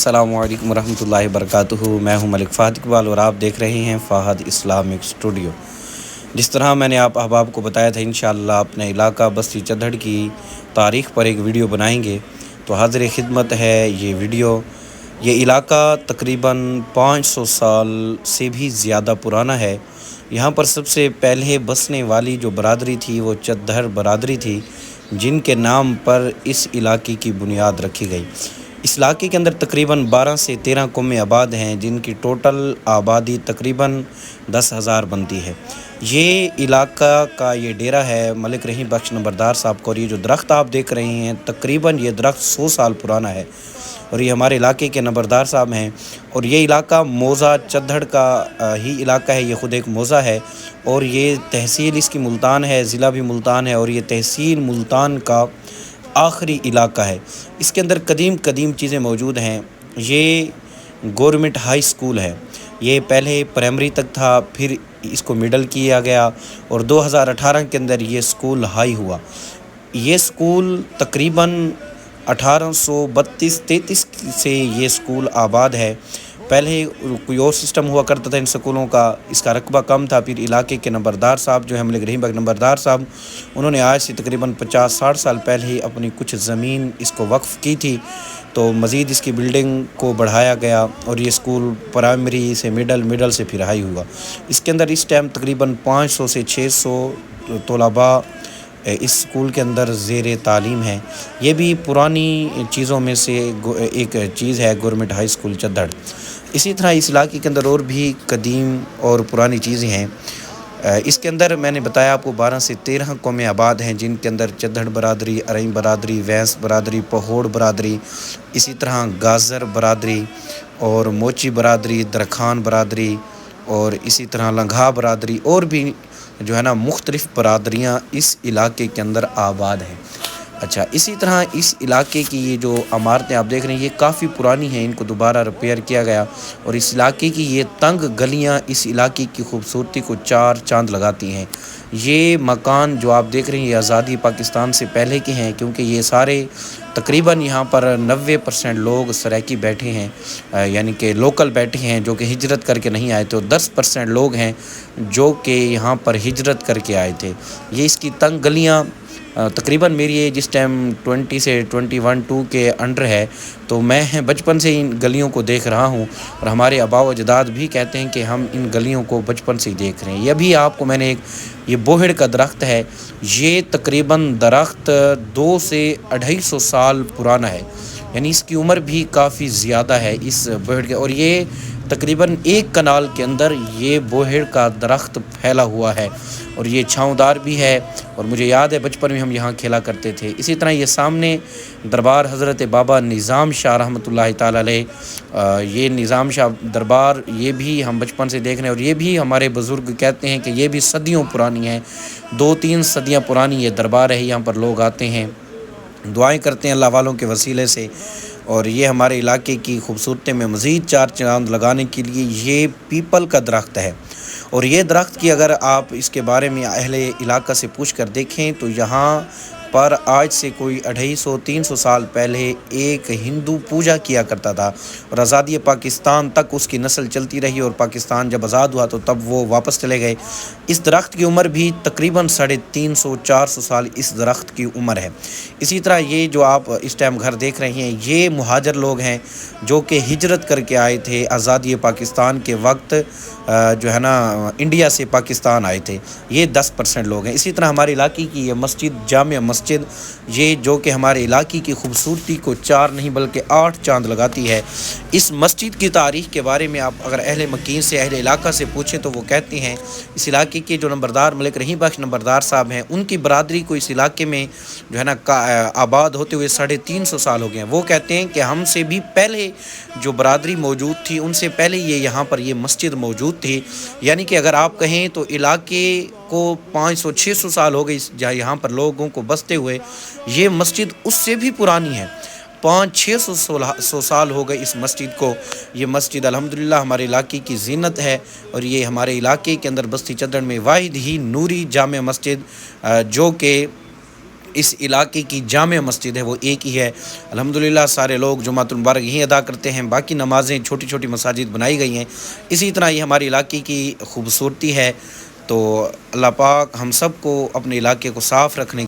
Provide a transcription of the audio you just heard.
السلام علیکم ورحمۃ اللہ وبرکاتہ۔ میں ہوں ملک فہد اقبال اور آپ دیکھ رہے ہیں فہد اسلامک اسٹوڈیو۔ جس طرح میں نے آپ احباب کو بتایا تھا انشاءاللہ اپنے علاقہ بستی چدھڑ کی تاریخ پر ایک ویڈیو بنائیں گے، تو حاضر خدمت ہے یہ ویڈیو۔ یہ علاقہ تقریباً 500 سال سے بھی زیادہ پرانا ہے۔ یہاں پر سب سے پہلے بسنے والی جو برادری تھی وہ چدھڑ برادری تھی، جن کے نام پر اس علاقے کی بنیاد رکھی گئی۔ اس علاقے کے اندر تقریباً 12 سے 13 قومیں آباد ہیں، جن کی ٹوٹل آبادی تقریباً 10,000 بنتی ہے۔ یہ علاقہ کا یہ ڈیرہ ہے ملک رحیم بخش نمبردار صاحب کو، اور یہ جو درخت آپ دیکھ رہے ہیں تقریباً یہ درخت 100 سال پرانا ہے، اور یہ ہمارے علاقے کے نمبردار صاحب ہیں۔ اور یہ علاقہ موضع چدھڑ کا ہی علاقہ ہے، یہ خود ایک موضع ہے، اور یہ تحصیل اس کی ملتان ہے، ضلع بھی ملتان ہے، اور یہ تحصیل ملتان کا آخری علاقہ ہے۔ اس کے اندر قدیم چیزیں موجود ہیں۔ یہ گورنمنٹ ہائی سکول ہے، یہ پہلے پرائمری تک تھا، پھر اس کو مڈل کیا گیا، اور 2018 کے اندر یہ سکول ہائی ہوا۔ یہ سکول تقریباً 1832-33 سے یہ سکول آباد ہے۔ پہلے کوئی اور سسٹم ہوا کرتا تھا ان سکولوں کا، اس کا رقبہ کم تھا۔ پھر علاقے کے نمبردار صاحب جو ہیں ملک رحیم بخش نمبردار صاحب، انہوں نے آج سے تقریباً 50-60 سال پہلے ہی اپنی کچھ زمین اس کو وقف کی تھی، تو مزید اس کی بلڈنگ کو بڑھایا گیا، اور یہ سکول پرائمری سے مڈل سے پھر ہائی ہوا۔ اس کے اندر اس ٹائم تقریباً 500 سے 600 طلباء اس سکول کے اندر زیر تعلیم ہیں۔ یہ بھی پرانی چیزوں میں سے ایک چیز ہے گورنمنٹ ہائی سکول چدھڑ۔ اسی طرح اس علاقے کے اندر اور بھی قدیم اور پرانی چیزیں ہیں۔ اس کے اندر میں نے بتایا آپ کو 12 سے 13 قومیں آباد ہیں، جن کے اندر چدھڑ برادری، ارئی برادری، وینس برادری، پہوڑ برادری، اسی طرح گازر برادری اور موچی برادری، درخان برادری، اور اسی طرح لنگھا برادری، اور بھی جو ہے نا مختلف برادریاں اس علاقے کے اندر آباد ہیں۔ اچھا، اسی طرح اس علاقے کی یہ جو عمارتیں آپ دیکھ رہے ہیں یہ کافی پرانی ہیں، ان کو دوبارہ ریپیئر کیا گیا، اور اس علاقے کی یہ تنگ گلیاں اس علاقے کی خوبصورتی کو 4 چاند لگاتی ہیں۔ یہ مکان جو آپ دیکھ رہے ہیں یہ آزادی پاکستان سے پہلے کے ہیں، کیونکہ یہ سارے تقریباً یہاں پر 90% لوگ سرائکی بیٹھے ہیں، یعنی کہ لوکل بیٹھے ہیں جو کہ ہجرت کر کے نہیں آئے تھے، اور 10% لوگ ہیں جو کہ یہاں پر ہجرت کر کے آئے تھے۔ یہ اس کی تنگ گلیاں تقریباً میری ایج جس ٹائم 20 سے 21-22 کے انڈر ہے، تو میں بچپن سے ان گلیوں کو دیکھ رہا ہوں، اور ہمارے آباء و اجداد بھی کہتے ہیں کہ ہم ان گلیوں کو بچپن سے ہی دیکھ رہے ہیں۔ یہ بھی آپ کو میں نے یہ بوہڑ کا درخت ہے، یہ تقریباً درخت 200 سے 250 سال پرانا ہے، یعنی اس کی عمر بھی کافی زیادہ ہے اس بوہڑ کے، اور یہ تقریباً 1 کنال کے اندر یہ بوہڑ کا درخت پھیلا ہوا ہے، اور یہ چھاؤں دار بھی ہے، اور مجھے یاد ہے بچپن میں ہم یہاں کھیلا کرتے تھے۔ اسی طرح یہ سامنے دربار حضرت بابا نظام شاہ رحمۃ اللہ تعالی علیہ، یہ نظام شاہ دربار، یہ بھی ہم بچپن سے دیکھ رہے ہیں، اور یہ بھی ہمارے بزرگ کہتے ہیں کہ یہ بھی صدیوں پرانی ہے، 2-3 صدیاں پرانی یہ دربار ہے۔ یہاں پر لوگ آتے ہیں، دعائیں کرتے ہیں اللہ والوں کے وسیلے سے، اور یہ ہمارے علاقے کی خوبصورتی میں مزید 4 چاند لگانے کے لیے یہ پیپل کا درخت ہے۔ اور یہ درخت کی اگر آپ اس کے بارے میں اہل علاقہ سے پوچھ کر دیکھیں تو یہاں پر آج سے کوئی 250-300 سال پہلے ایک ہندو پوجا کیا کرتا تھا، اور آزادی پاکستان تک اس کی نسل چلتی رہی، اور پاکستان جب آزاد ہوا تو تب وہ واپس چلے گئے۔ اس درخت کی عمر بھی تقریباً 350-400 سال اس درخت کی عمر ہے۔ اسی طرح یہ جو آپ اس ٹائم گھر دیکھ رہے ہیں یہ مہاجر لوگ ہیں جو کہ ہجرت کر کے آئے تھے آزادی پاکستان کے وقت، جو ہے نا انڈیا سے پاکستان آئے تھے، یہ 10% لوگ ہیں۔ اسی طرح ہمارے علاقے کی یہ مسجد جامع مسجد، یہ جو کہ ہمارے علاقے کی خوبصورتی کو 4 نہیں بلکہ 8 چاند لگاتی ہے۔ اس مسجد کی تاریخ کے بارے میں آپ اگر اہل مکین سے، اہل علاقہ سے پوچھیں تو وہ کہتے ہیں، اس علاقے کے جو نمبردار ملک رحیم بخش نمبردار صاحب ہیں، ان کی برادری کو اس علاقے میں جو ہے نا آباد ہوتے ہوئے 350 سال ہو گئے ہیں۔ وہ کہتے ہیں کہ ہم سے بھی پہلے جو برادری موجود تھی ان سے پہلے یہاں پر یہ مسجد موجود تھی، یعنی کہ اگر آپ کہیں تو علاقے کو 500-600 سال ہو گئی جہاں یہاں پر لوگوں کو بستے ہوئے، یہ مسجد اس سے بھی پرانی ہے، 500-600 سال ہو گئے اس مسجد کو۔ یہ مسجد الحمدللہ ہمارے علاقے کی زینت ہے، اور یہ ہمارے علاقے کے اندر بستی چدھڑ میں واحد ہی نوری جامع مسجد جو کہ اس علاقے کی جامع مسجد ہے وہ ایک ہی ہے۔ الحمدللہ سارے لوگ جمعۃ المبارک یہیں ادا کرتے ہیں، باقی نمازیں چھوٹی چھوٹی مساجد بنائی گئی ہیں۔ اسی طرح یہ ہمارے علاقے کی خوبصورتی ہے۔ تو اللہ پاک ہم سب کو اپنے علاقے کو صاف رکھنے